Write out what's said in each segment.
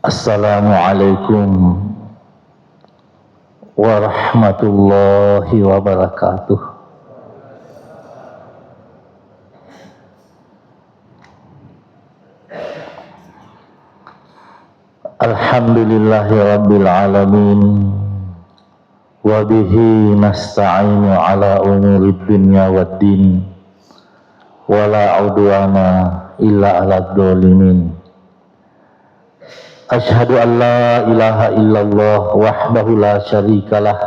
Assalamualaikum warahmatullahi wabarakatuh. Alhamdulillahi rabbil alamin, wa bihi nasta'inu ala umurid dunya waddin, wa la udwana illa ala dzalimin. Asyhadu an la ilaha illallah wahdahu la syarikalah,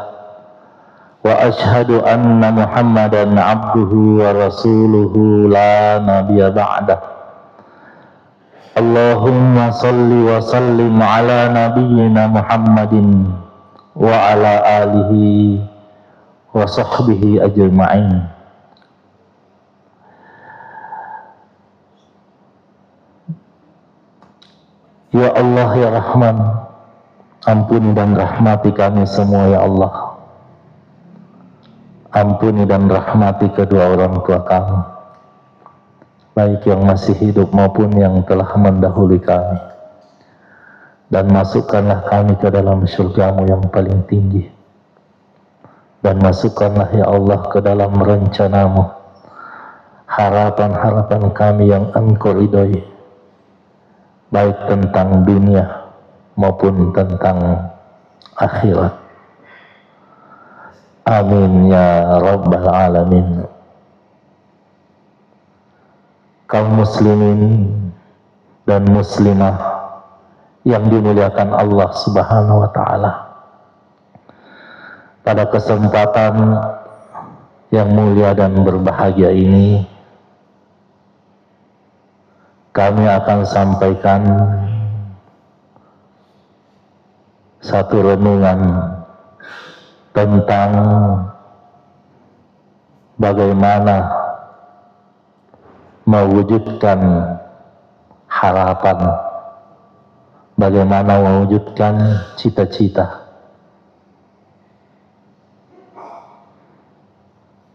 wa asyhadu anna Muhammadan abduhu wa rasuluhu la nabiyya ba'dah. Allahumma salli wa sallim ala nabiyyina Muhammadin wa ala alihi wa sahbihi ajma'in. Ya Allah ya Rahman, ampuni dan rahmati kami semua ya Allah. Ampuni dan rahmati kedua orang tua kami, baik yang masih hidup maupun yang telah mendahului kami. Dan masukkanlah kami ke dalam surga-Mu yang paling tinggi. Dan masukkanlah ya Allah ke dalam rencana-Mu harapan-harapan kami yang Engkau ridhoi, baik tentang dunia maupun tentang akhirat. Amin ya rabbal alamin. Kaum muslimin dan muslimah yang dimuliakan Allah Subhanahu wa taala, pada kesempatan yang mulia dan berbahagia ini kami akan sampaikan satu renungan tentang bagaimana mewujudkan harapan, bagaimana mewujudkan cita-cita.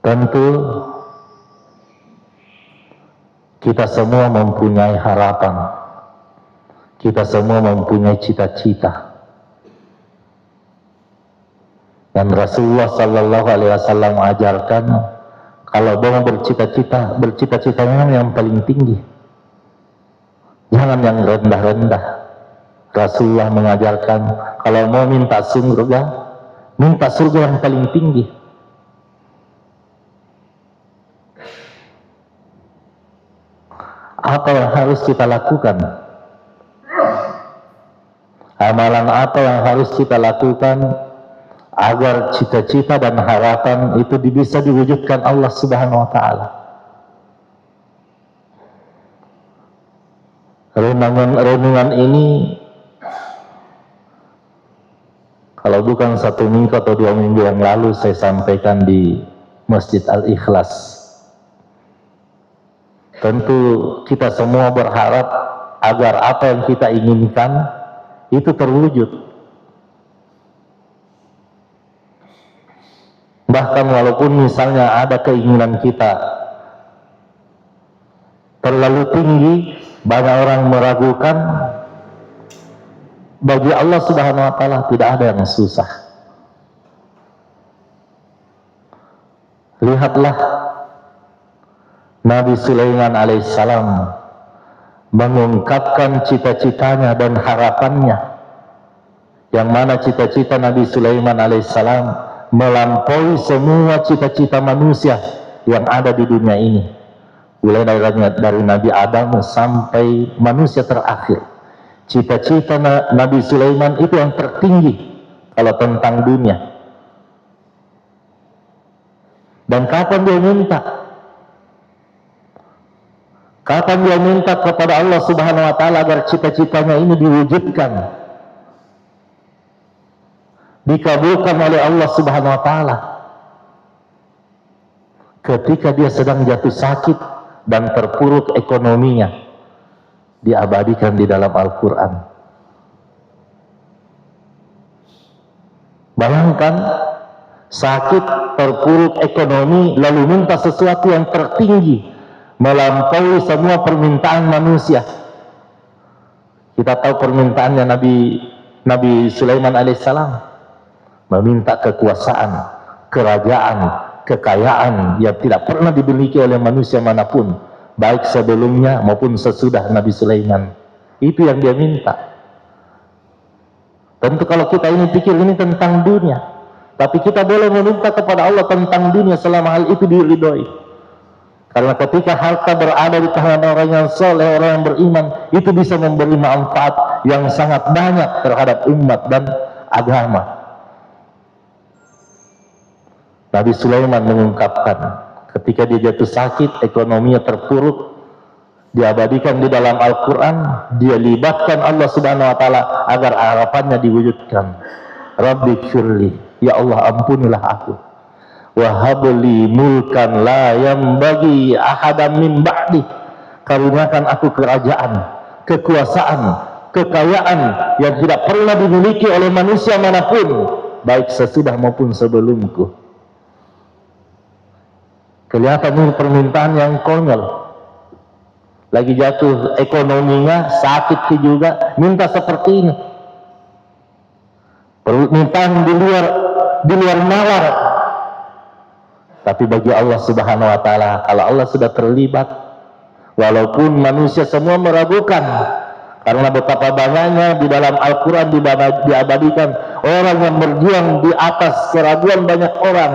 Tentu kita semua mempunyai harapan, kita semua mempunyai cita-cita. Dan Rasulullah Sallallahu Alaihi Wasallam ajarkan, kalau mau bercita-cita, bercita-citanya yang paling tinggi, jangan yang rendah-rendah. Rasulullah mengajarkan, kalau mau minta surga yang paling tinggi. Apa yang harus kita lakukan? Amalan apa yang harus kita lakukan agar cita-cita dan harapan itu bisa diwujudkan Allah Subhanahu wa taala? Renungan ini kalau bukan 1 minggu atau 2 minggu yang lalu saya sampaikan di Masjid Al-Ikhlas. Tentu kita semua berharap agar apa yang kita inginkan itu terwujud. Bahkan walaupun misalnya ada keinginan kita terlalu tinggi, banyak orang meragukan, bagi Allah Subhanahu wa taala tidak ada yang susah. Lihatlah Nabi Sulaiman alaihissalam mengungkapkan cita-citanya dan harapannya, yang mana cita-cita Nabi Sulaiman alaihissalam melampaui semua cita-cita manusia yang ada di dunia ini, mulai dari Nabi Adam sampai manusia terakhir. Cita-cita Nabi Sulaiman itu yang tertinggi kalau tentang dunia. Dan kapan dia minta? Kapan dia minta kepada Allah Subhanahu wa taala agar cita-citanya ini diwujudkan, dikabulkan oleh Allah Subhanahu wa taala? Ketika dia sedang jatuh sakit dan terpuruk ekonominya, diabadikan di dalam Al-Quran. Bayangkan, sakit, terpuruk ekonomi, lalu minta sesuatu yang tertinggi, melampaui semua permintaan manusia. Kita tahu permintaannya Nabi Sulaiman alaihissalam, meminta kekuasaan, kerajaan, kekayaan yang tidak pernah dimiliki oleh manusia manapun, baik sebelumnya maupun sesudah Nabi Sulaiman. Itu yang dia minta. Tentu kalau kita ini pikir ini tentang dunia, tapi kita boleh meminta kepada Allah tentang dunia selama hal itu diridhoi. Karena ketika harta berada di tangan orang yang soleh, orang yang beriman, itu bisa memberi manfaat yang sangat banyak terhadap umat dan agama. Nabi Sulaiman mengungkapkan, ketika dia jatuh sakit, ekonominya terpuruk, diabadikan di dalam Al-Quran, dia libatkan Allah Subhanahu Wa Taala agar harapannya diwujudkan. Rabbi firli, ya Allah ampunilah aku. Wahabli mulkan la yambagi ahadam min ba'di, karuniakan aku kerajaan, kekuasaan, kekayaan yang tidak pernah dimiliki oleh manusia manapun, baik sesudah maupun sebelumku. Kelihatan ini permintaan yang konyol. Lagi jatuh ekonominya, sakit juga, minta seperti ini. Permintaan di luar nalar. Tapi bagi Allah Subhanahu Wa Taala, kalau Allah sudah terlibat, walaupun manusia semua meragukan, karena betapa banyaknya di dalam Al-Quran diabadikan orang yang berjuang di atas keraguan banyak orang,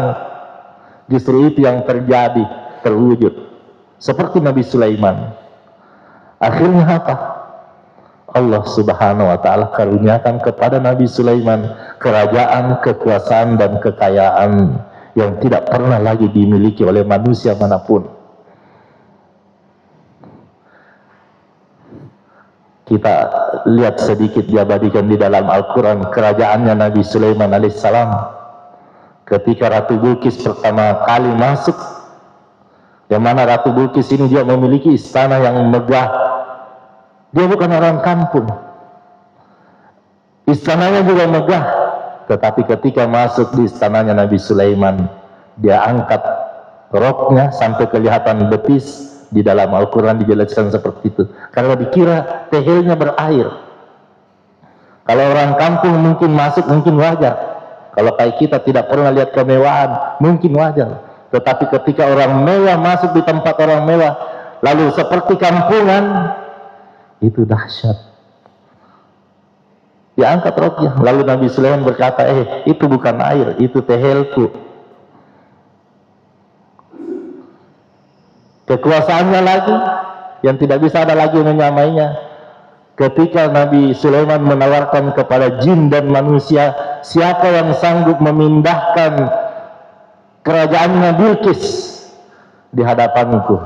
justru itu yang terjadi, terwujud. Seperti Nabi Sulaiman. Akhirnya apa? Allah Subhanahu Wa Taala karuniakan kepada Nabi Sulaiman kerajaan, kekuasaan dan kekayaan yang tidak pernah lagi dimiliki oleh manusia manapun. Kita lihat sedikit diabadikan di dalam Al-Quran kerajaannya Nabi Sulaiman alaihissalam. Ketika Ratu Bilqis pertama kali masuk, yang mana Ratu Bilqis ini dia memiliki istana yang megah. Dia bukan orang kampung, istananya juga megah. Tetapi ketika masuk di istananya Nabi Sulaiman, dia angkat roknya sampai kelihatan betis. Di dalam Al-Quran dijelaskan seperti itu, karena dikira tehelnya berair. Kalau orang kampung mungkin masuk, mungkin wajar. Kalau kayak kita tidak pernah lihat kemewahan, mungkin wajar. Tetapi ketika orang mewah masuk di tempat orang mewah, lalu seperti kampungan, itu dahsyat. Dia angkat roknya, lalu Nabi Sulaiman berkata, itu bukan air, itu tehelku. Kekuasaannya lagi, yang tidak bisa ada lagi menyamainya. Ketika Nabi Sulaiman menawarkan kepada jin dan manusia, siapa yang sanggup memindahkan kerajaannya Bilqis di hadapanku?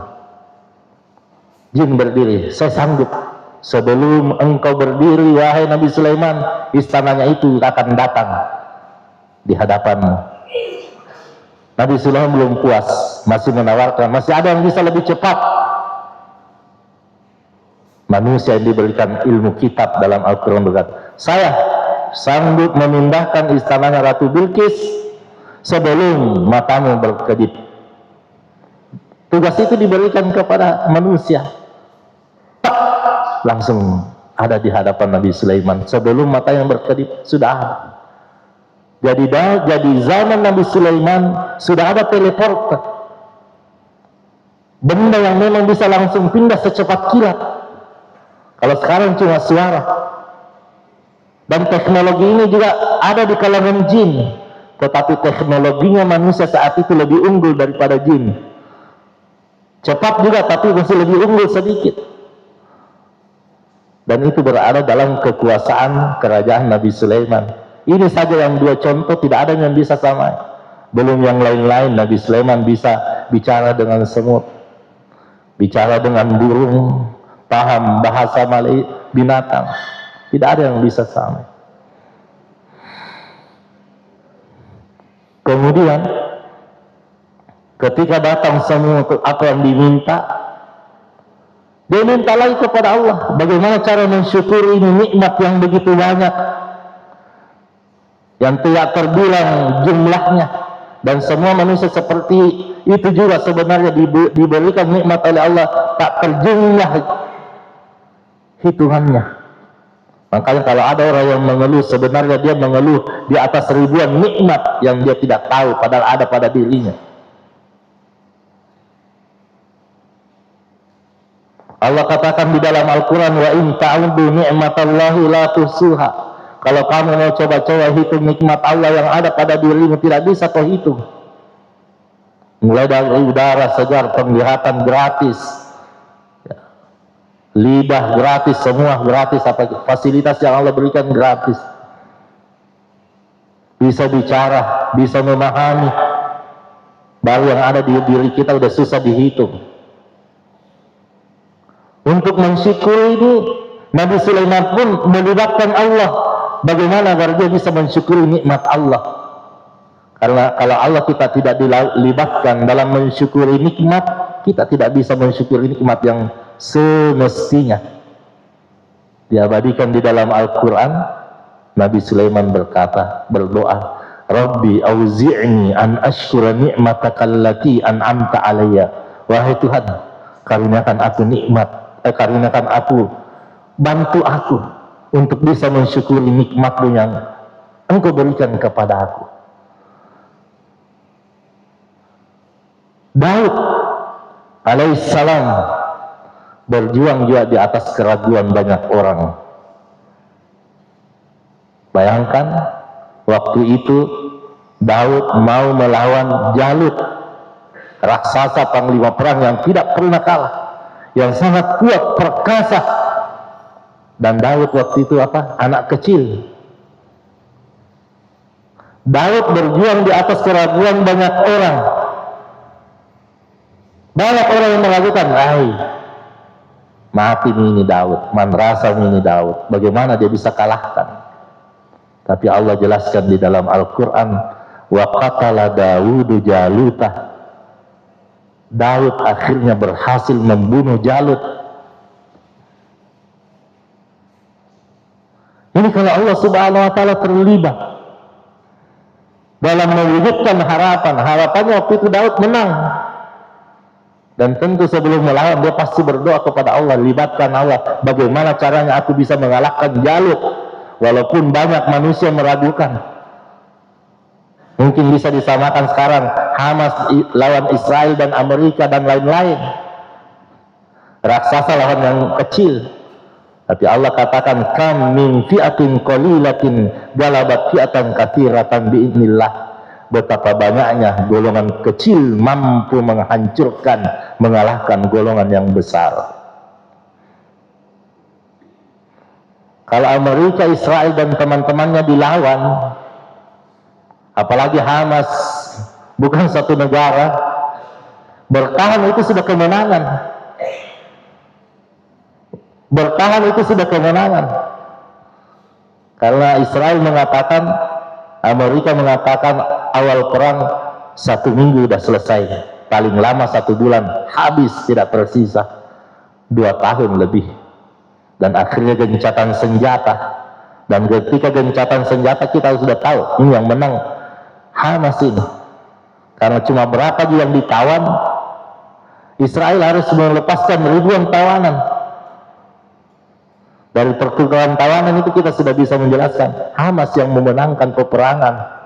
Jin berdiri, saya sanggup. Sebelum engkau berdiri, wahai Nabi Sulaiman, istananya itu akan datang di hadapanmu. Nabi Sulaiman belum puas, masih menawarkan, masih ada yang bisa lebih cepat. Manusia yang diberikan ilmu kitab dalam Al-Quran berkata, saya sanggup memindahkan istananya Ratu Bilqis sebelum matamu berkedip. Tugas itu diberikan kepada manusia. Langsung ada di hadapan Nabi Sulaiman sebelum mata yang berkedip sudah ada. Jadi zaman Nabi Sulaiman sudah ada teleporter, benda yang memang bisa langsung pindah secepat kilat. Kalau sekarang cuma suara. Dan teknologi ini juga ada di kalangan jin, tetapi teknologinya manusia saat itu lebih unggul daripada jin. Cepat juga, tapi masih lebih unggul sedikit. Dan itu berada dalam kekuasaan kerajaan Nabi Sulaiman. Ini saja yang dua contoh, tidak ada yang bisa sama. Belum yang lain-lain. Nabi Sulaiman bisa bicara dengan semut, bicara dengan burung, paham bahasa binatang. Tidak ada yang bisa sama. Kemudian ketika datang semua apa yang diminta, dia minta lagi kepada Allah. Bagaimana cara mensyukuri ini nikmat yang begitu banyak, yang tidak terbilang jumlahnya. Dan semua manusia seperti itu juga sebenarnya diberikan nikmat oleh Allah, tak terjumlah hitungannya. Makanya kalau ada orang yang mengeluh, sebenarnya dia mengeluh di atas ribuan nikmat yang dia tidak tahu padahal ada pada dirinya. Allah katakan di dalam Al-Quran, wa in ta'udu ni'matallahi la tuhsuha. Kalau kamu mau coba-coba hitung nikmat Allah yang ada pada dirimu, tidak bisa kau hitung. Mulai dari udara segar, penglihatan gratis, lidah gratis, semua gratis, apa fasilitas yang Allah berikan gratis. Bisa bicara, bisa memahami, baru yang ada di diri kita udah susah dihitung. Untuk mensyukuri ini, Nabi Sulaiman pun melibatkan Allah. Bagaimana agar dia bisa mensyukuri nikmat Allah? Karena kalau Allah kita tidak dilibatkan dalam mensyukuri nikmat, kita tidak bisa mensyukuri nikmat yang semestinya. Diabadikan di dalam Al-Quran, Nabi Sulaiman berdoa, Rabbi auzi'ni an ashkura ni'mataka allati an'amta alayya. Wahai Tuhan, karuniakan aku, bantu aku untuk bisa mensyukuri nikmat-Mu yang Engkau berikan kepada aku. Daud alaihissalam berjuang juga di atas keraguan banyak orang. Bayangkan waktu itu Daud mau melawan Jalut, raksasa panglima perang yang tidak pernah kalah, yang sangat kuat, perkasa. Dan Daud waktu itu anak kecil. Daud berjuang di atas keraguan banyak orang. Banyak orang yang mengatakan, mati ini Daud, man rasa ini Daud, bagaimana dia bisa kalahkan? Tapi Allah jelaskan di dalam Al-Quran, wa qatala Dawudu Jaluta. Daud akhirnya berhasil membunuh Jalut. Ini kalau Allah Subhanahu wa Ta'ala terlibat dalam mewujudkan harapannya waktu itu Daud menang. Dan tentu sebelum melawan dia pasti berdoa kepada Allah, libatkan Allah, bagaimana caranya aku bisa mengalahkan Jalut walaupun banyak manusia meragukan. Mungkin bisa disamakan sekarang Hamas lawan Israel dan Amerika dan lain-lain, raksasa lawan yang kecil. Tapi Allah katakan, kam min fi'atin qalilatin galabat fi'atan katsiratan bi'idznillah. Betapa banyaknya golongan kecil mampu menghancurkan, mengalahkan golongan yang besar. Kalau Amerika, Israel dan teman-temannya dilawan, apalagi Hamas, bukan satu negara, bertahan itu sudah kemenangan. Bertahan itu sudah kemenangan. Karena Israel mengatakan, Amerika mengatakan awal perang 1 minggu sudah selesai, paling lama 1 bulan, habis, tidak tersisa. 2 tahun lebih. Dan akhirnya gencatan senjata. Dan ketika gencatan senjata kita sudah tahu, ini yang menang Hamas ini. Karena cuma berapa juga yang ditawan, Israel harus melepaskan ribuan tawanan. Dari pertukaran tawanan itu kita sudah bisa menjelaskan Hamas yang memenangkan peperangan.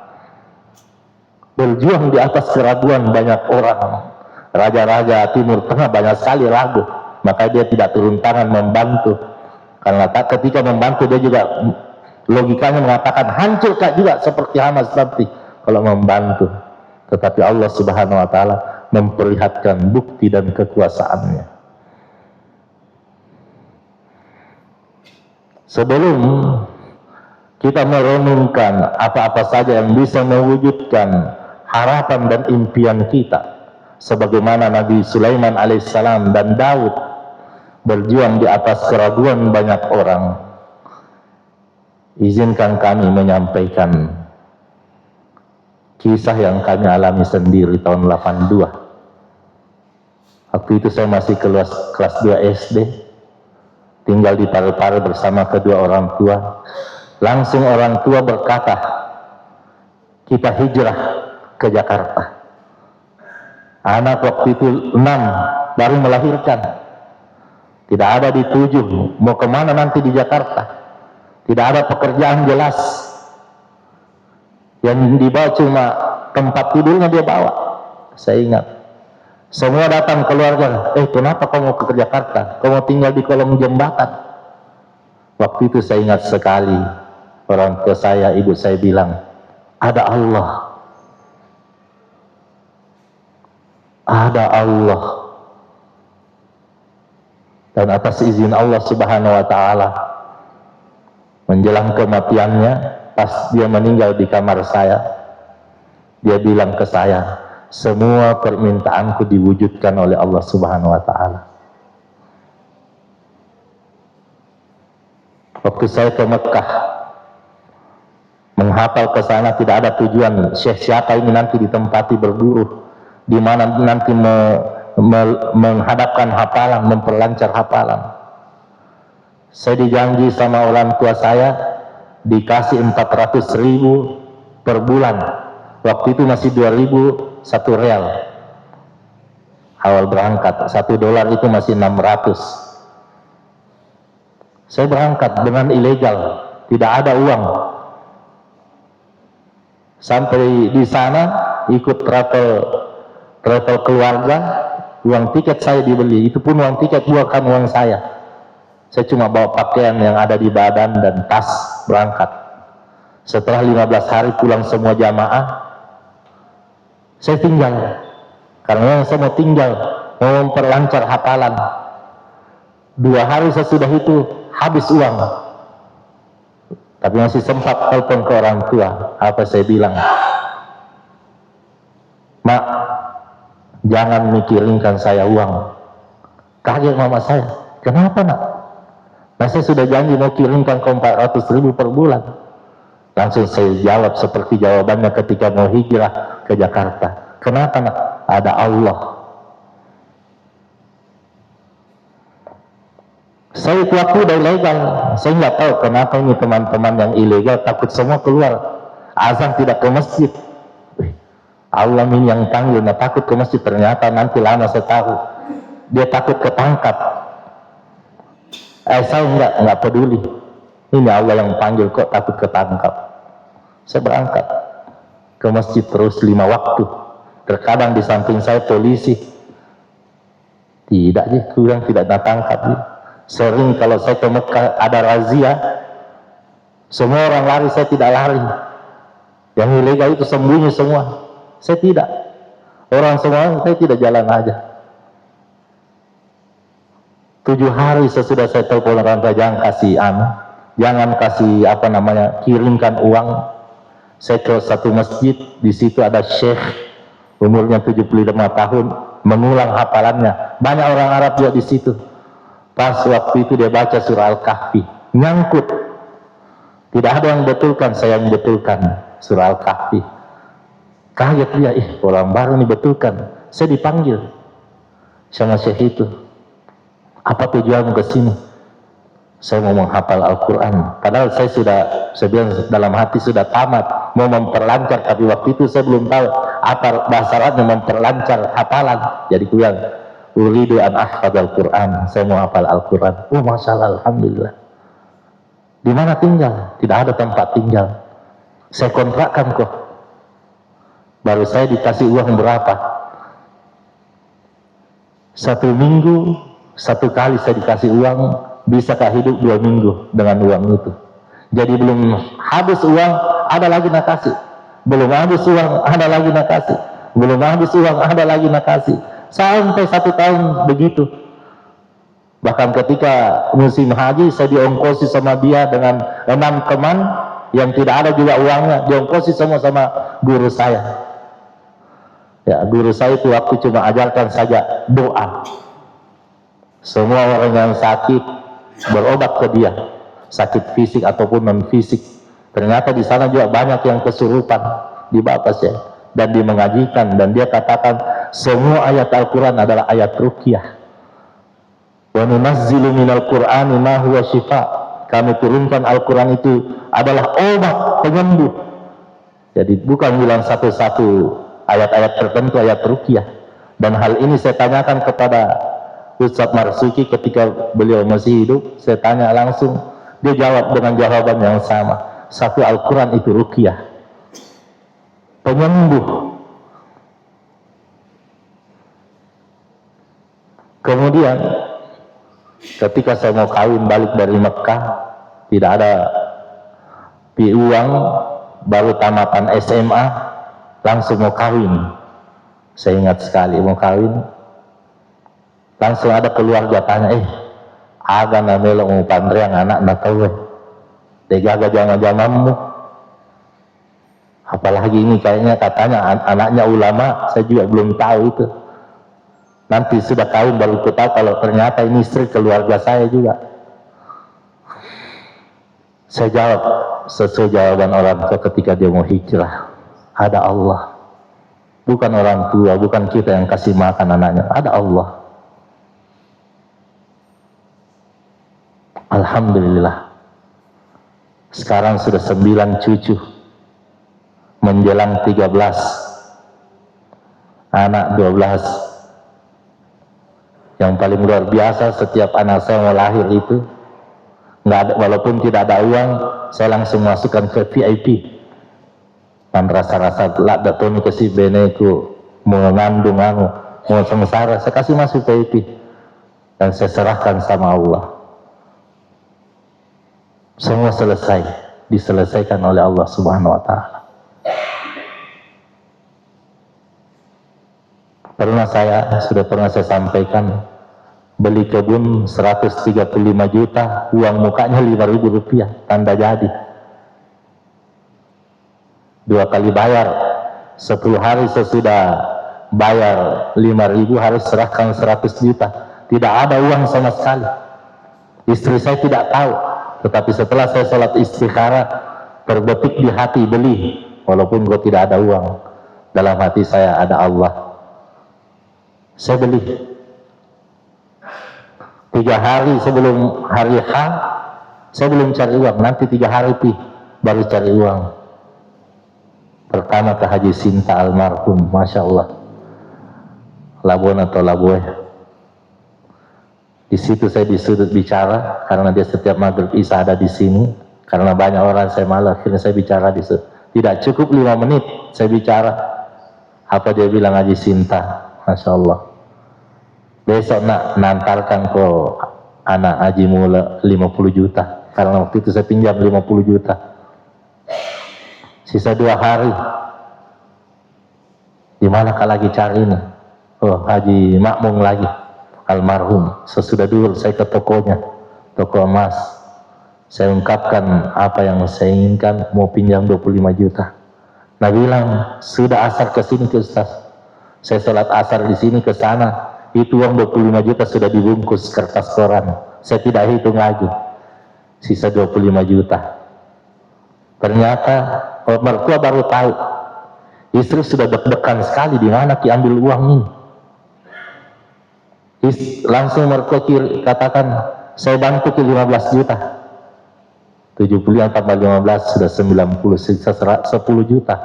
Berjuang di atas keraguan banyak orang. Raja-raja Timur Tengah banyak sekali ragu, maka dia tidak turun tangan membantu. Karena ketika membantu dia juga logikanya mengatakan hancurkan juga seperti Hamas nanti kalau membantu. Tetapi Allah Subhanahu wa Ta'ala memperlihatkan bukti dan kekuasaannya. Sebelum kita merenungkan apa-apa saja yang bisa mewujudkan harapan dan impian kita, sebagaimana Nabi Sulaiman alaihissalam dan Daud berjuang di atas keraguan banyak orang, izinkan kami menyampaikan kisah yang kami alami sendiri tahun 82. Waktu itu saya masih kelas 2 SD, tinggal di Parepare bersama kedua orang tua. Langsung orang tua berkata, kita hijrah ke Jakarta. Anak waktu itu 6, baru melahirkan. Tidak ada di 7, mau kemana nanti di Jakarta? Tidak ada pekerjaan jelas. Yang dibawa cuma tempat tidurnya dia bawa. Saya ingat. Semua datang keluarga, kenapa kau mau ke Jakarta? Kau mau tinggal di kolong jembatan? Waktu itu saya ingat sekali, orang tua saya, ibu saya bilang, ada Allah. Ada Allah. Dan atas izin Allah Subhanahu wa ta'ala, menjelang kematiannya, pas dia meninggal di kamar saya, dia bilang ke saya, semua permintaanku diwujudkan oleh Allah Subhanahu wa ta'ala. Waktu saya ke Mekah, menghafal ke sana tidak ada tujuan. Syekh siapa ini nanti ditempati berguru, di mana nanti menghadapkan hafalan, memperlancar hafalan. Saya dijanji sama orang tua saya dikasih 400.000 per bulan. Waktu itu masih 2.000 1 real. Awal berangkat, $1 itu masih 600. Saya berangkat dengan ilegal, tidak ada uang. Sampai di sana ikut travel keluarga, uang tiket saya dibeli, itu pun uang tiket bukan uang saya. Saya cuma bawa pakaian yang ada di badan dan tas berangkat. Setelah 15 hari pulang semua jamaah, saya tinggal. Karena saya mau tinggal, mau memperlancar hafalan. 2 hari sesudah itu habis uang. Tapi masih sempat telepon ke orang tua. Apa saya bilang? Mak, jangan mikirinkan saya uang. Kaget mama saya. Kenapa nak? Nah, saya sudah janji mau kirimkan ke 400.000 per bulan. Langsung saya jawab seperti jawabannya ketika mau hijrah ke Jakarta. Kenapa nak? Ada Allah. Saya waktu udah ilegal. Saya nggak tahu kenapa ini teman-teman yang ilegal takut semua keluar. Azan tidak ke masjid. Allah ini yang panggil, nggak takut ke masjid. Ternyata nanti lama saya tahu. Dia takut ketangkap. Saya nggak peduli. Ini Allah yang panggil, kok takut ketangkap. Saya berangkat ke masjid terus 5 waktu. Terkadang di samping saya polisi. Tidak sih, kurang tidak datangkap. Sering kalau saya ke Mekah ada razia, semua orang lari, saya tidak lari. Yang ilegal itu sembunyi semua. Saya tidak. Orang semua, saya tidak jalan aja. 7 hari sesudah saya telepon orang tua, jangan kasih kirimkan uang. Saya ke satu masjid, di situ ada syekh umurnya 75 tahun mengulang hafalannya. Banyak orang Arab juga di situ. Pas waktu itu dia baca surah Al-Kahfi, nyangkut. Tidak ada yang betulkan, saya yang betulkan surah Al-Kahfi. Kaget dia, orang baru ini betulkan. Saya dipanggil sama syekh itu. Apa tujuanmu ke sini? Saya mau menghafal Al-Quran. Padahal saya bilang dalam hati sudah tamat, mau memperlancar. Tapi waktu itu saya belum tahu apa bahasa Arabnya memperlancar hafalan. Jadi aku bilang, uridu an ahfadzal Quran. Saya mau hafal Al-Quran. Masya Allah, alhamdulillah. Di mana tinggal? Tidak ada tempat tinggal. Saya kontrakkan kok. Baru saya dikasih uang berapa? 1 minggu 1 kali saya dikasih uang, bisakah hidup 2 minggu dengan uang itu? Jadi belum habis uang, ada lagi nak kasih. Belum habis uang, ada lagi nak kasih. Belum habis uang, ada lagi nak kasih. Sampai 1 tahun begitu. Bahkan ketika musim haji, saya diongkosi sama dia dengan 6 teman yang tidak ada juga uangnya. Diongkosi semua sama guru saya. Ya, guru saya itu waktu cuma ajarkan saja doa. Semua orang yang sakit berobat ke dia, sakit fisik ataupun non fisik. Ternyata di sana juga banyak yang kesurupan di bapak saya dan dia mengajikan, dan dia katakan semua ayat Al-Quran adalah ayat ruqyah. Wa nunazzilu minal Qur'ani ma huwa syifa. Kami turunkan Al-Quran itu adalah obat penyembuh. Jadi bukan bilang satu-satu ayat-ayat tertentu ayat ruqyah. Dan hal ini saya tanyakan kepada Ustaz Marzuki ketika beliau masih hidup. Saya tanya langsung, Dia jawab dengan jawaban yang sama. Satu, Al-Quran itu ruqyah, penyembuh. Kemudian ketika saya mau kawin balik dari Mekah, tidak ada uang, baru tamatan SMA, langsung mau kawin. Saya ingat sekali mau kawin, langsung ada keluarga tanya, aga na melo mo pandriang anak na tahu degaga jangan-janganmu. Apalagi ini kayaknya katanya anaknya ulama, saya juga belum tahu itu. Nanti sudah kawin baru tahu kalau ternyata ini istri keluarga saya juga. Saya jawab sesuai jawaban orang tua ketika dia mau hijrah. Ada Allah. Bukan orang tua, bukan kita yang kasih makan anaknya. Ada Allah. Alhamdulillah. Sekarang sudah 9 cucu. Menjelang 13. Anak 12. Yang paling luar biasa, setiap anak saya mau lahir itu, nggak ada, walaupun tidak ada uang, saya langsung masukkan ke VIP. Dan rasa-rasa lak datoni ke si beneku mengandung aku, mau sengsara, saya kasih masuk VIP dan saya serahkan sama Allah. Semua selesai, diselesaikan oleh Allah Subhanahu wa Ta'ala. Sudah pernah saya sampaikan, beli kebun 135 juta, uang mukanya 5.000 rupiah, tanda jadi. 2 kali bayar, 10 hari sesudah bayar 5.000 harus serahkan 100 juta. Tidak ada uang sama sekali. Istri saya tidak tahu, tetapi setelah saya sholat istikharah, terbetik di hati beli, walaupun gue tidak ada uang. Dalam hati saya ada Allah. Saya beli. 3 hari sebelum hari H, saya belum cari uang. Nanti 3 hari baru cari uang. Pertama ke Haji Sinta almarhum, Masya Allah, Labuan atau Labueh. Di situ saya disuruh bicara karena dia setiap maghrib isya ada di sini. Karena banyak orang saya malah, akhirnya saya bicara di situ. Tidak cukup 5 menit saya bicara. Apa dia bilang Haji Sinta, Masya Allah. Besok nak nantarkan ke anak Haji Mula 50 juta. Karena waktu itu saya pinjam 50 juta. Sisa 2 hari. Di manakah lagi cari ini? Oh, Haji Makmum lagi, almarhum. Sesudah dulu saya ke tokonya, toko emas. Saya ungkapkan apa yang saya inginkan, mau pinjam 25 juta. Nah bilang, sudah asar ke sini ke Ustaz. Saya sholat asar di sini ke sana. Itu uang 25 juta sudah dibungkus kertas koran. Saya tidak hitung lagi. Sisa 25 juta. Ternyata mertua baru tahu, istri sudah deg-degan sekali, di mana Ki ambil uang ini. Langsung mertua katakan, saya bantu Ki 15 juta. 70 tambah 15 sudah 90, sisa 10 juta.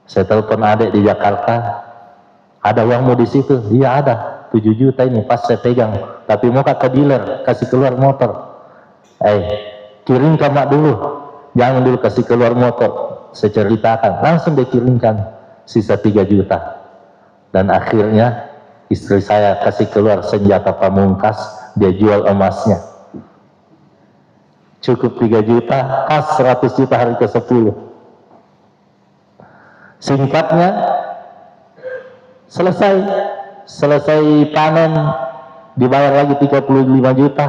Saya telepon adik di Jakarta, ada uangmu di situ? Iya ada, 7 juta ini pas saya pegang. Tapi mau ke dealer, kasih keluar motor. Kirim ke mak dulu. Jangan dulu kasih keluar motor. Saya ceritakan, langsung dikirimkan sisa 3 juta. Dan akhirnya istri saya kasih keluar senjata pamungkas, dia jual emasnya. Cukup 3 juta, kas 100 juta hari ke-10. Singkatnya, selesai panen, dibayar lagi 35 juta.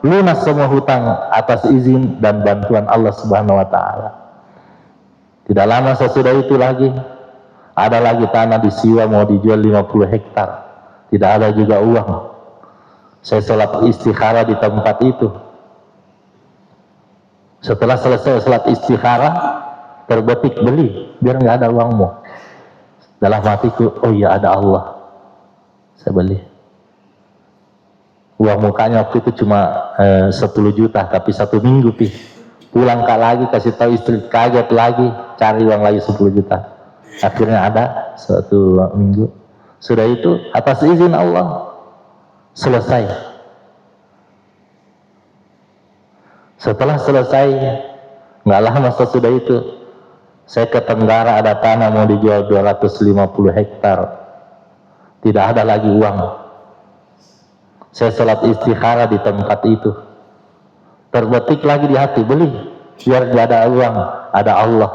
Lunas semua hutang atas izin dan bantuan Allah Subhanahu wa Ta'ala. Tidak lama sesudah itu lagi, ada lagi tanah di Siwa mau dijual 50 hektar. Tidak ada juga uang. Saya sholat istikharah di tempat itu. Setelah selesai sholat istikharah, terbetik beli, biar nggak ada uangmu. Dalam hatiku, oh iya ada Allah. Saya beli. Uang mukanya waktu itu cuma 10 juta, tapi 1 minggu pulang lagi, kasih tahu istri, kaget lagi, cari uang lagi 10 juta. Akhirnya ada 1 minggu. Sudah itu atas izin Allah selesai. Setelah selesai, nggak lama sesudah itu, saya ke Tenggara, ada tanah mau dijual 250 hektar. Tidak ada lagi uang. Saya sholat istikharah di tempat itu. Terbetik lagi di hati, beli. Biar tidak ada uang, ada Allah.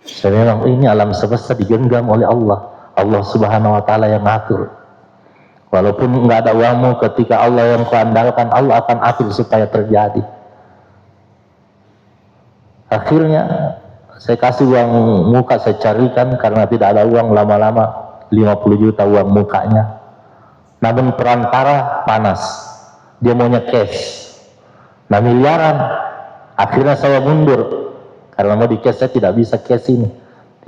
Saya memang ini alam semesta digenggam oleh Allah. Allah Subhanahu wa Ta'ala yang ngatur. Walaupun nggak ada uangmu, ketika Allah yang kuandalkan, Allah akan atur supaya terjadi. Akhirnya saya kasih uang muka, saya carikan karena tidak ada uang, lama-lama 50 juta uang mukanya. Namun perantara panas, dia maunya cash. Nah miliaran. Akhirnya saya mundur karena mau di cash, saya tidak bisa cash ini,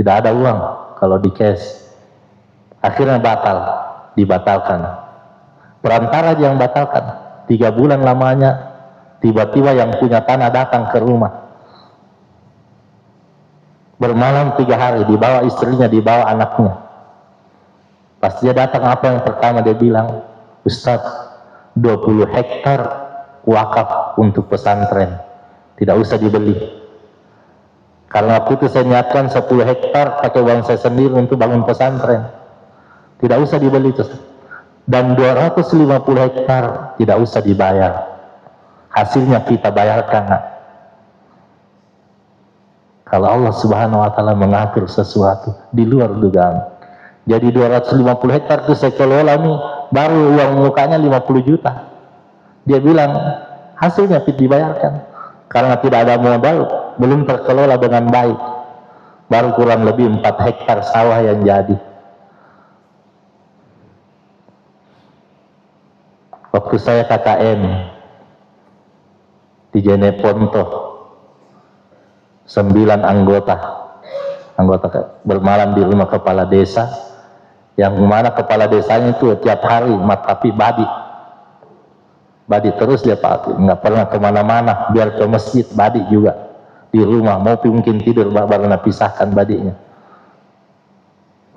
tidak ada uang kalau di cash. Akhirnya dibatalkan. Perantara aja yang batalkan. 3 bulan lamanya, tiba-tiba yang punya tanah datang ke rumah. Bermalam 3 hari, dibawa istrinya, dibawa anaknya. Pas dia datang, apa yang pertama dia bilang? Ustadz, 20 hektar wakaf untuk pesantren, tidak usah dibeli. Karena waktu itu saya niatkan 10 hektar pakai uang saya sendiri untuk bangun pesantren, tidak usah dibeli. Dan 250 hektar tidak usah dibayar, hasilnya kita bayarkan. Kalau Allah Subhanahu wa Ta'ala mengatur sesuatu di luar dugaan. Jadi 250 hektar itu saya kelola nih, baru uang mukanya 50 juta. Dia bilang hasilnya dibayarkan. Karena tidak ada modal, belum terkelola dengan baik. Baru kurang lebih 4 hektar sawah yang jadi. Waktu saya KKN di Jeneponto, 9 anggota bermalam di rumah kepala desa, yang mana kepala desanya itu tiap hari matapi badi terus dia Pak, nggak pernah kemana-mana, biar ke masjid badi juga di rumah, mau mungkin tidur baru pisahkan badinya.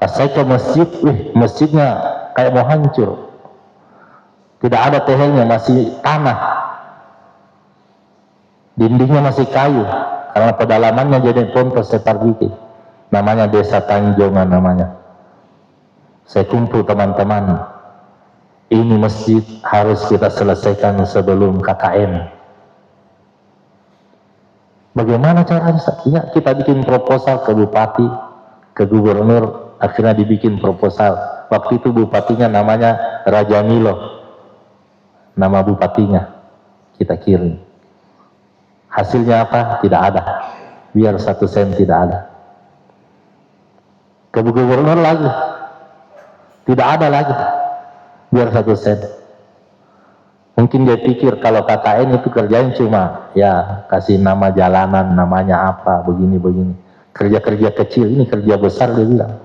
Pas saya ke masjid, masjidnya kayak mau hancur, tidak ada tehelnya, masih tanah, dindingnya masih kayu, karena pedalamannya jadi pontos separdiki, namanya Desa Tanjongan namanya. Saya kumpul teman-teman, ini masjid harus kita selesaikan sebelum KKN. Bagaimana caranya? Ya, kita bikin proposal ke bupati, ke gubernur, akhirnya dibikin proposal. Waktu itu bupatinya namanya Raja Milo, nama bupatinya kita kirim. Hasilnya apa? Tidak ada, biar 1 sen tidak ada. Ke gubernur lagi, tidak ada lagi, biar 1 sen. Mungkin dia pikir kalau KKN itu kerjanya cuma ya kasih nama jalanan, namanya apa, begini-begini. Kerja-kerja kecil, ini kerja besar dia bilang.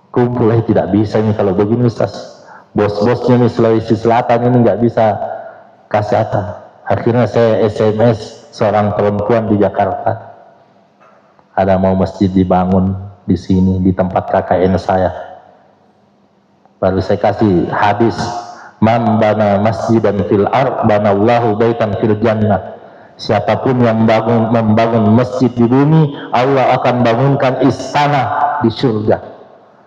Kumpul tidak bisa ini kalau begini Ustaz. Bos-bosnya nih Sulawesi Selatan ini nggak bisa kasih apa. Akhirnya saya SMS seorang perempuan di Jakarta. Ada mau masjid dibangun di sini, di tempat KKN saya. Baru saya kasih hadis, man bana masjidan fil ard banallahu baitan fil jannah. Siapapun yang membangun masjid di bumi, Allah akan bangunkan istana di surga.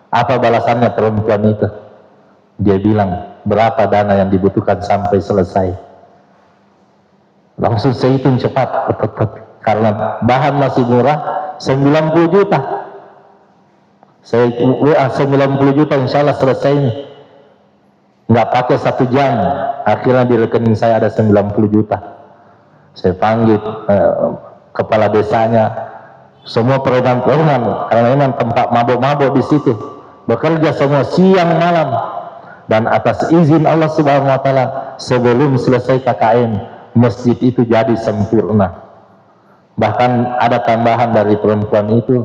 Apa balasannya perempuan itu? Dia bilang, berapa dana yang dibutuhkan sampai selesai? Langsung saya hitung cepat, karena bahan masih murah, 90 juta. Saya 90 juta insya Allah selesai ini. Nggak pakai 1 jam, akhirnya di rekening saya ada 90 juta. Saya panggil kepala desanya, semua preman-preman, karena memang tempat mabok-mabok di situ, bekerja semua siang malam, dan atas izin Allah Subhanahu Wa Taala sebelum selesai KKN masjid itu jadi sempurna. Bahkan ada tambahan dari perempuan itu,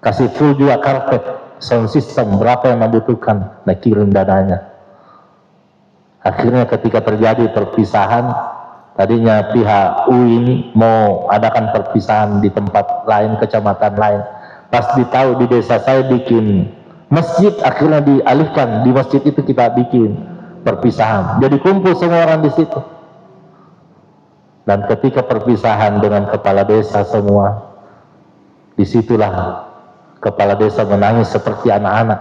kasih full juga karpet, sound system, berapa yang membutuhkan, nah kirim dananya. Akhirnya ketika terjadi perpisahan, tadinya pihak UI ini mau adakan perpisahan di tempat lain, kecamatan lain. Pas ditahu di desa saya bikin masjid, akhirnya dialihkan di masjid itu kita bikin perpisahan. Jadi kumpul semua orang di situ. Dan ketika perpisahan dengan kepala desa semua, disitulah kepala desa menangis seperti anak-anak.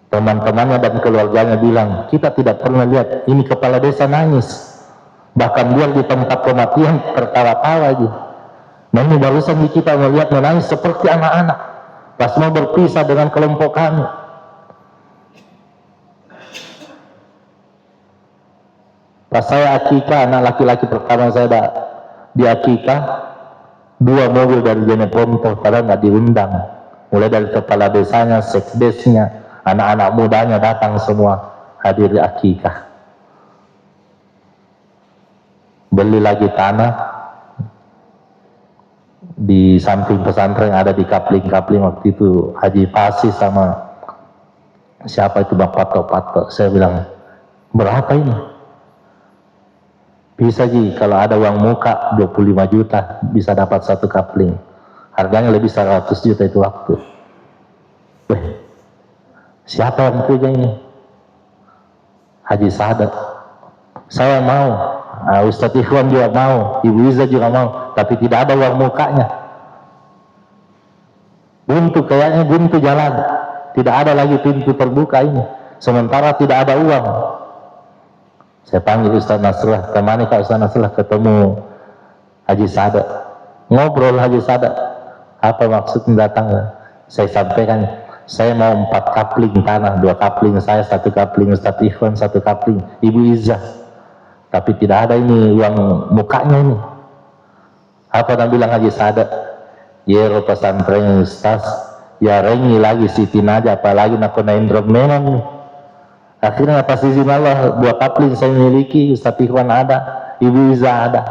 Teman-temannya dan keluarganya bilang, kita tidak pernah lihat ini kepala desa nangis. Bahkan dia di tempat kematian tertawa-tawa aja. Nah ini barusan kita melihat menangis seperti anak-anak pas mau berpisah dengan kelompok kami. Pas saya akikah, anak laki-laki pertama saya di akikah, 2 mobil dari Jeneponto, padahal nggak diundang. Mulai dari kepala desanya, sekdesnya, anak-anak mudanya datang semua hadir di akikah. Beli lagi tanah di samping pesantren ada di Kapling waktu itu Haji Pasi sama siapa itu Bapak Pato. Saya bilang, berapa ini? Bisa Ji, kalau ada uang muka 25 juta bisa dapat 1 kapling. Harganya lebih 100 juta itu waktu. Weh, siapa yang punya ini? Haji Sadat. Saya mau, Ustadz Ikhwan juga mau, Ibu Iza juga mau, tapi tidak ada uang mukanya. Buntu, kayaknya buntu jalan. Tidak ada lagi pintu terbuka ini. Sementara tidak ada uang. Saya panggil Ustaz Nasrullah, temani Kak Ustaz Nasrullah ketemu Haji Sadat. Ngobrol Haji Sadat, apa maksudnya datang? Saya sampaikan, saya mau 4 kapling tanah, 2 kapling saya, 1 kapling Ustaz Ikhwan, 1 kapling Ibu Izzah. Tapi tidak ada ini uang mukanya ini. Apa yang bilang Haji Sadat? Ya pesantren Ustaz, ya rengi lagi Siti Naja, apalagi nak kena indrom memang nih. Akhirnya atas izin Allah 2 kapling saya miliki, Ustaz Ikhwan ada, Ibu Iza ada,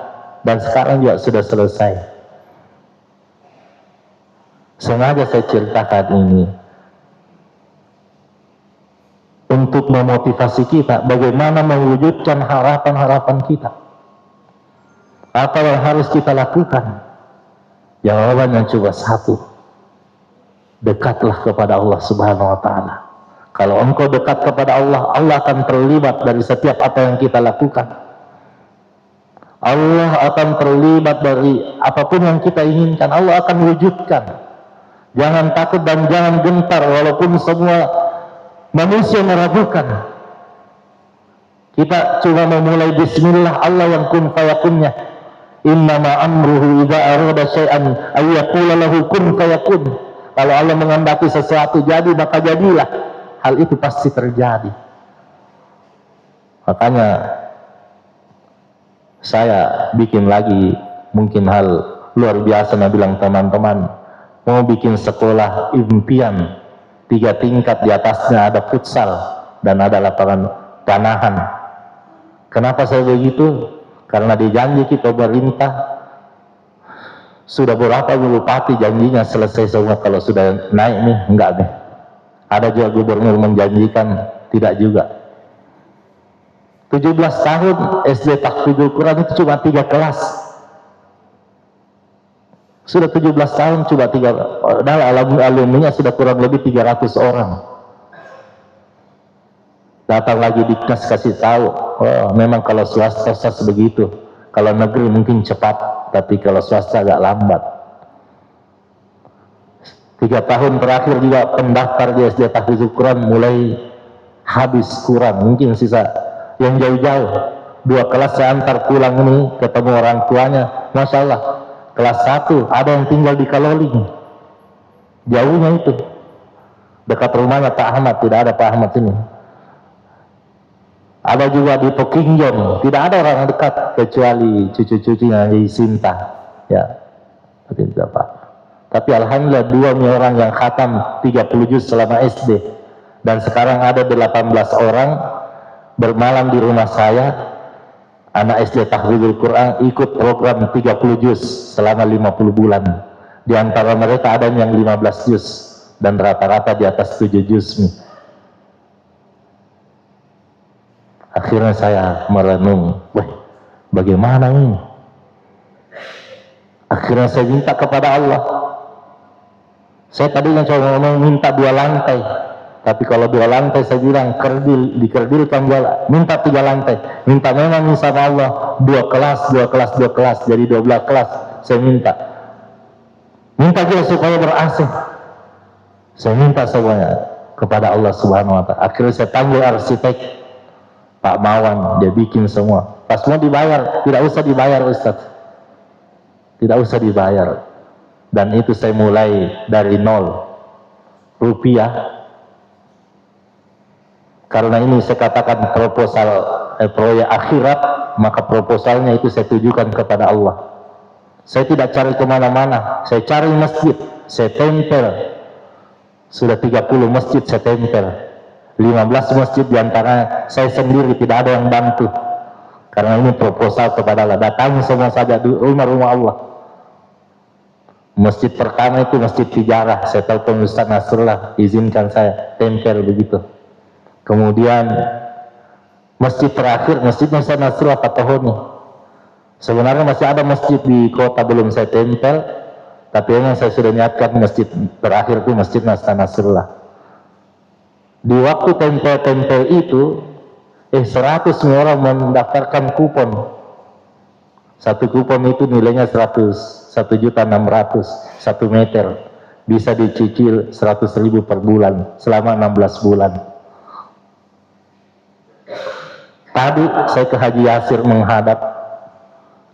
dan sekarang juga sudah selesai. Sengaja saya ceritakan ini untuk memotivasi kita bagaimana mewujudkan harapan-harapan kita. Apa yang harus kita lakukan? Jawabannya cuma satu, dekatlah kepada Allah Subhanahu wa Ta'ala. Kalau engkau dekat kepada Allah, Allah akan terlibat dari setiap apa yang kita lakukan. Allah akan terlibat dari apapun yang kita inginkan, Allah akan wujudkan. Jangan takut dan jangan gentar walaupun semua manusia meragukan. Kita cuma memulai bismillah, Allah yang kun fayakunnya. Innama amruhu idza arada syai'an ay yaqula lahu kun fayakun. Kalau Allah menghendaki sesuatu jadi, maka jadilah. Hal itu pasti terjadi. Makanya saya bikin lagi mungkin hal luar biasa. Saya bilang teman-teman mau bikin sekolah impian 3 tingkat, di atasnya ada futsal dan ada lapangan panahan. Kenapa saya begitu? Karena dijanji kita pemerintah sudah berapa bupati janjinya selesai semua. Kalau sudah naik nih, enggak nih. Ada juga gubernur menjanjikan, tidak juga. 17 tahun SD Tahfidzul Quran itu cuma 3 kelas. Sudah 17 tahun cuma 3, alumninya sudah kurang lebih 300 orang. Datang lagi Diknas kasih tahu, oh, memang kalau swasta begitu. Kalau negeri mungkin cepat, tapi kalau swasta agak lambat. 3 tahun terakhir juga pendaftar di SD Tahfidzul Quran mulai habis Quran, mungkin sisa yang jauh-jauh. 2 kelas saya antar pulang ini, ketemu orang tuanya, Masya Allah, kelas 1 ada yang tinggal di Kaloling, jauhnya itu, dekat rumahnya Pak Ahmad, tidak ada Pak Ahmad ini. Ada juga di Pokingjon, tidak ada orang dekat kecuali cucu-cucunya di Sinta, ya, tidak Pak. Tapi alhamdulillah 2 orang yang khatam 30 juz selama SD, dan sekarang ada 18 orang bermalam di rumah saya, anak SD Tahfidzul Quran ikut program 30 juz selama 50 bulan. Di antara mereka ada yang 15 juz dan rata-rata di atas 7 juz nih. Akhirnya saya merenung, wah bagaimana ini? Akhirnya saya minta kepada Allah. Saya tadinya cuma mau minta 2 lantai, Tapi kalau 2 lantai saya bilang dikerdilkan dia minta 3 lantai. Minta memang sama Allah 2 kelas, jadi 12 kelas saya minta. Minta juga supaya ber-AC. Saya minta semuanya kepada Allah Subhanahu wa Ta'ala. Akhirnya saya panggil arsitek Pak Mawan, dia bikin semua. Pas mau dibayar, tidak usah dibayar Ustaz. Tidak usah dibayar. Dan itu saya mulai dari 0 rupiah. Karena ini saya katakan proposal proyek akhirat, maka proposalnya itu saya tujukan kepada Allah. Saya tidak cari kemana-mana, saya cari masjid, saya tempel. Sudah 30 masjid saya tempel. 15 masjid diantara saya sendiri, tidak ada yang bantu. Karena ini proposal kepada Allah. Datangi semua saja di rumah-rumah Allah. Masjid pertama itu Masjid Tijarah. Saya telepon Ustaz Nasrullah, izinkan saya tempel begitu. Kemudian masjid terakhir, Masjid Nusa Nasrullah Fatahoni. Sebenarnya masih ada masjid di kota belum saya tempel, tapi memang saya sudah niatkan masjid terakhir itu Masjid Nusa Nasrullah. Di waktu tempel-tempel itu, 100 orang mendaftarkan kupon. Satu kupon itu nilainya 1.600.000, 1 meter. Bisa dicicil 100.000 per bulan, selama 16 bulan. Tadi saya ke Haji Yasir menghadap,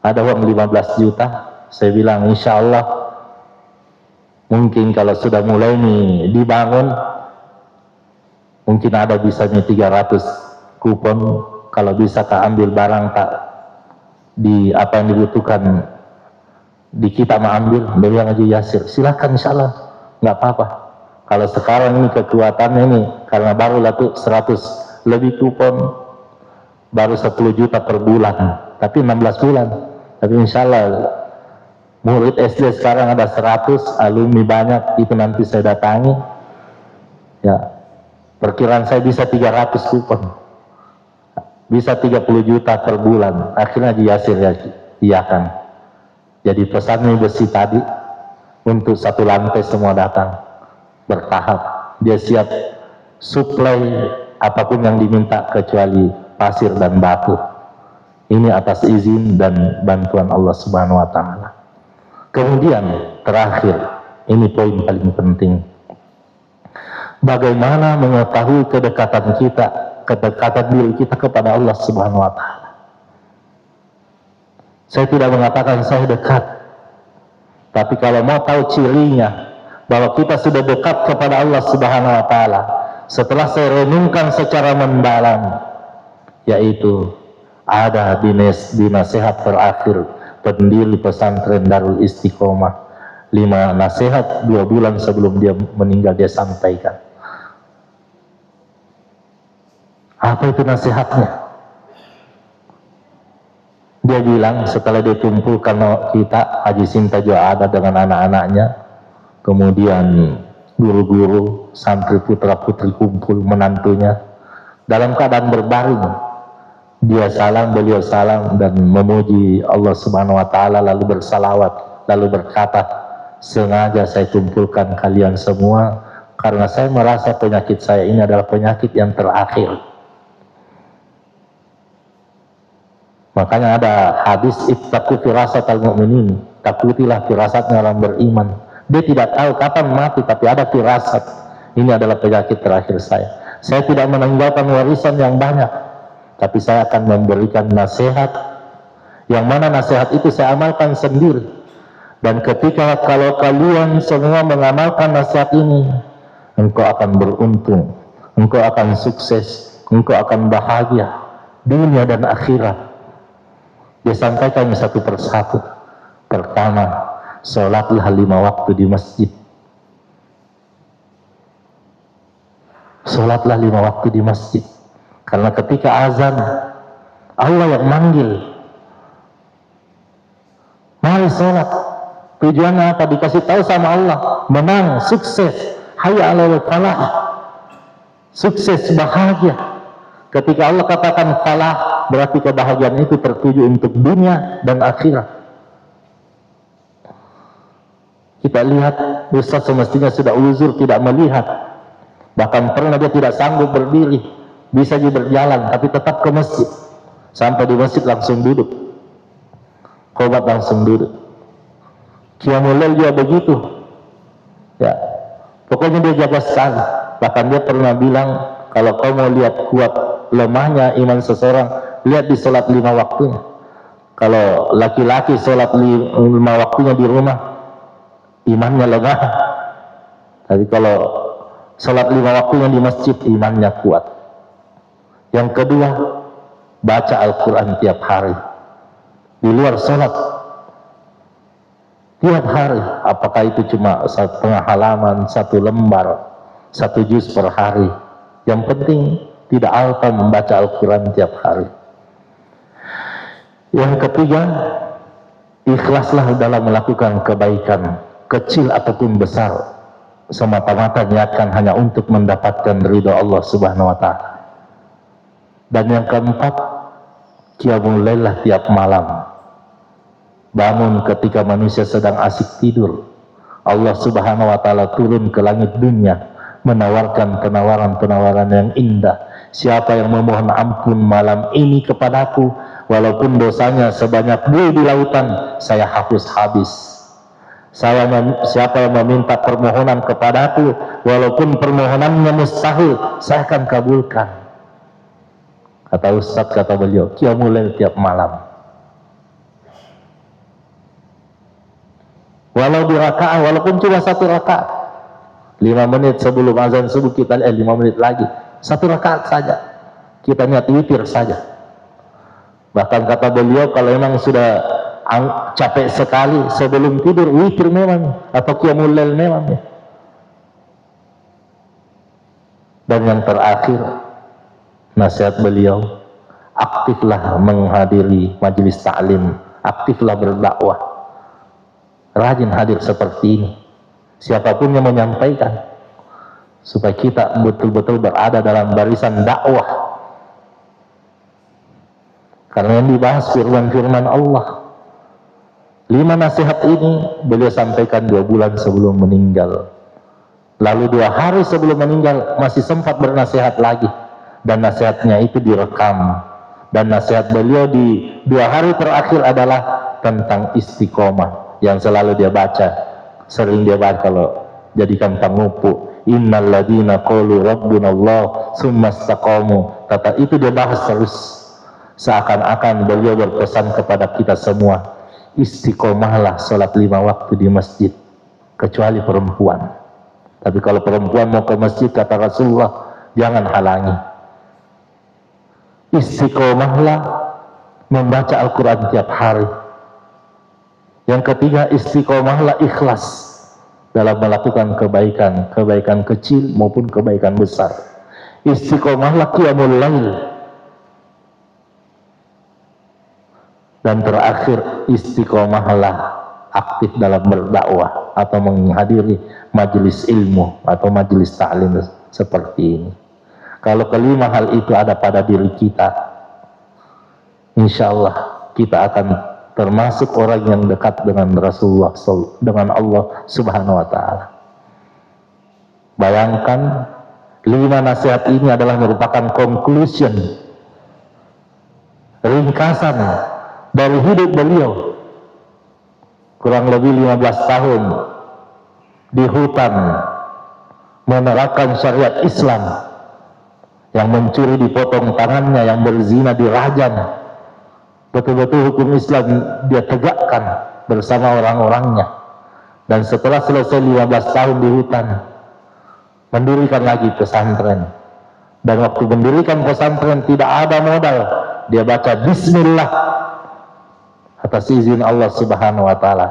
ada uang 15 juta. Saya bilang insya Allah mungkin kalau sudah mulai nih dibangun, mungkin ada bisanya 300 kupon. Kalau bisa tak ambil barang tak di apa yang dibutuhkan di kita mau ambil. Dia bilang Haji Yasir, silakan insya Allah, nggak apa-apa. Kalau sekarang ini kekuatannya ini karena baru laku 100 lebih kupon, baru 10 juta per bulan, tapi 16 bulan. Tapi insya Allah murid SD sekarang ada 100, alumni banyak, itu nanti saya datangi. Ya, perkiraan saya bisa 300 kupon, bisa 30 juta per bulan. Akhirnya Haji Yasir ya, iyakan. Jadi pesannya besi tadi, untuk 1 lantai semua datang bertahap. Dia siap suplai apapun yang diminta kecuali pasir dan batu. Ini atas izin dan bantuan Allah Subhanahu wa Ta'ala. Kemudian terakhir, ini poin paling penting. Bagaimana mengetahui kedekatan diri kita kepada Allah Subhanahu wa Ta'ala. Saya tidak mengatakan saya dekat, tapi kalau mau tahu cirinya bahwa kita sudah dekat kepada Allah Subhanahu wa Ta'ala, setelah saya renungkan secara mendalam, yaitu ada di nasihat terakhir pendiri pesantren Darul Istiqomah, 5 nasihat 2 bulan sebelum dia meninggal dia sampaikan. Apa itu nasihatnya? Dia bilang setelah dia kumpulkan kita, Haji Sinta juga ada dengan anak-anaknya, kemudian guru-guru, santri putra-putri kumpul, menantunya, dalam keadaan berbaring. Dia salam, beliau salam dan memuji Allah Subhanahu wa Ta'ala, lalu bersalawat, lalu berkata, sengaja saya kumpulkan kalian semua karena saya merasa penyakit saya ini adalah penyakit yang terakhir. Makanya ada hadis ittaqu firasatal mu'minin, takutilah firasatnya orang beriman. Dia tidak tahu kapan mati, tapi ada firasat, ini adalah penyakit terakhir saya. Saya tidak meninggalkan warisan yang banyak, tapi saya akan memberikan nasihat, yang mana nasihat itu saya amalkan sendiri. Dan ketika kalau kalian semua mengamalkan nasihat ini, engkau akan beruntung, engkau akan sukses, engkau akan bahagia dunia dan akhirat. Dia sampaikan satu persatu. Pertama, sholatlah 5 waktu di masjid. Sholatlah 5 waktu di masjid. Karena ketika azan, Allah yang manggil. Mari sholat. Tujuannya apa? Dikasih tahu sama Allah. Menang, sukses. Hayya 'alal falah. Sukses, bahagia. Ketika Allah katakan falah, berarti kebahagiaan itu tertuju untuk dunia dan akhirat. Kita lihat, Ustaz semestinya sudah uzur tidak melihat. Bahkan pernah dia tidak sanggup berdiri, bisa juga berjalan, tapi tetap ke masjid. Sampai di masjid langsung duduk, qomat langsung duduk. Qiyamul Lail juga begitu. Ya, pokoknya dia jaga sekali. Bahkan dia pernah bilang, kalau kau mau lihat kuat lemahnya iman seseorang, lihat di sholat 5 waktunya. Kalau laki-laki sholat 5 waktunya di rumah, imannya lemah. Tapi kalau sholat 5 waktunya di masjid, imannya kuat. Yang kedua, baca Al-Quran tiap hari. Di luar sholat, tiap hari. Apakah itu cuma 1/2 halaman, 1 lembar, 1 juz per hari. Yang penting tidak alpa membaca Al-Quran tiap hari. Yang ketiga, ikhlaslah dalam melakukan kebaikan, kecil ataupun besar, semata-mata niatkan hanya untuk mendapatkan ridha Allah Subhanahu wa Ta'ala. Dan yang keempat, qiyamul lail tiap malam. Bangun ketika manusia sedang asik tidur. Allah Subhanahu wa Ta'ala turun ke langit dunia menawarkan penawaran-penawaran yang indah. Siapa yang memohon ampun malam ini kepadaku, walaupun dosanya sebanyak buih di lautan, saya hapus habis. Siapa yang meminta permohonan kepadaku, walaupun permohonannya mustahil, saya akan kabulkan. Kata Ustaz, kata beliau, qiyamul lail tiap malam. Walau di rakaat, walaupun cuma 1 rakaat, 5 menit sebelum azan subuh kita 5 menit lagi, 1 rakaat saja, kita niat witir saja. Bahkan kata beliau, kalau memang sudah capek sekali sebelum tidur, witir memang, atau qiyamul lail memang ya. Dan yang terakhir, nasihat beliau, aktiflah menghadiri majelis ta'lim, aktiflah berdakwah, rajin hadir seperti ini, siapapun yang menyampaikan, supaya kita betul-betul berada dalam barisan dakwah. Karena yang dibahas firman-firman Allah. 5 nasihat ini beliau sampaikan 2 bulan sebelum meninggal. Lalu 2 hari sebelum meninggal masih sempat bernasihat lagi, dan nasihatnya itu direkam. Dan nasihat beliau di 2 hari terakhir adalah tentang istiqomah, yang selalu dia baca, sering dia baca kalau jadikan pengupu. Innal ladina qalu rabbunallah tsumma istaqamu. Kata itu dia bahas terus. Seakan-akan beliau berpesan kepada kita semua, istiqomahlah sholat 5 waktu di masjid, kecuali perempuan. Tapi kalau perempuan mau ke masjid, kata Rasulullah, jangan halangi. Istiqomahlah membaca Al-Quran tiap hari. Yang ketiga, istiqomahlah ikhlas dalam melakukan kebaikan, kebaikan kecil maupun kebaikan besar. Istiqomahlah qiyamul lail. Dan terakhir, istiqomahlah aktif dalam berdakwah atau menghadiri majelis ilmu atau majelis ta'lim seperti ini. Kalau kelima hal itu ada pada diri kita, insya Allah kita akan termasuk orang yang dekat dengan Rasulullah, dengan Allah Subhanahu wa Ta'ala. Bayangkan, 5 nasihat ini adalah merupakan conclusion, ringkasan dari hidup beliau. Kurang lebih 15 tahun di hutan menerapkan syariat Islam. Yang mencuri dipotong tangannya, yang berzina dirajam. Betul-betul hukum Islam dia tegakkan bersama orang-orangnya. Dan setelah selesai 15 tahun di hutan, mendirikan lagi pesantren. Dan waktu mendirikan pesantren tidak ada modal, dia baca Bismillah atas izin Allah Subhanahu wa Ta'ala.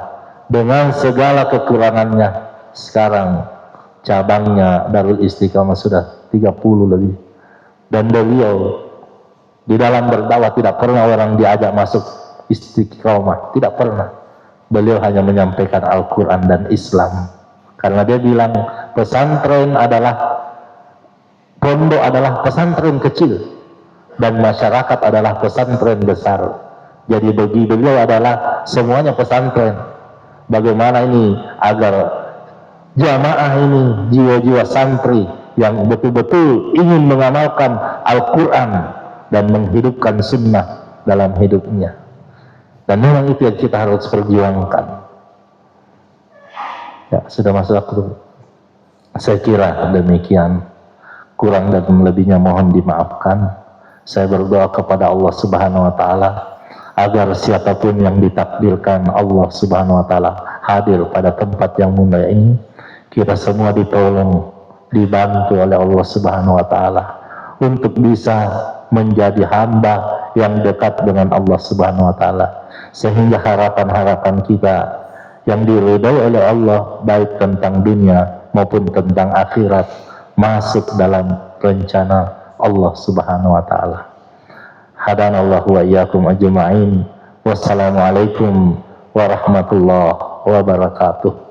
Dengan segala kekurangannya, sekarang cabangnya Darul Istiqamah sudah 30 lebih. Dan beliau di dalam berdakwah tidak pernah orang diajak masuk Istiqamah, tidak pernah. Beliau hanya menyampaikan Al-Quran dan Islam. Karena dia bilang pesantren adalah, pondok adalah pesantren kecil, dan masyarakat adalah pesantren besar. Jadi bagi beliau adalah semuanya pesantren. Bagaimana ini agar jamaah ini, jiwa-jiwa santri yang betul-betul ingin mengamalkan Al-Quran dan menghidupkan sunnah dalam hidupnya. Dan memang itu yang kita harus perjuangkan. Ya, sudah masuk waktu. Saya kira demikian. Kurang dan lebihnya mohon dimaafkan. Saya berdoa kepada Allah Subhanahu wa taala agar siapapun yang ditakdirkan Allah Subhanahu wa taala hadir pada tempat yang mulia ini, kita semua ditolong, dibantu oleh Allah Subhanahu wa taala untuk bisa menjadi hamba yang dekat dengan Allah Subhanahu wa taala, sehingga harapan-harapan kita yang diridhai oleh Allah baik tentang dunia maupun tentang akhirat masuk dalam rencana Allah Subhanahu wa taala. Hadanallahu wa iyyakum ajma'in. Wassalamualaikum warahmatullahi wabarakatuh.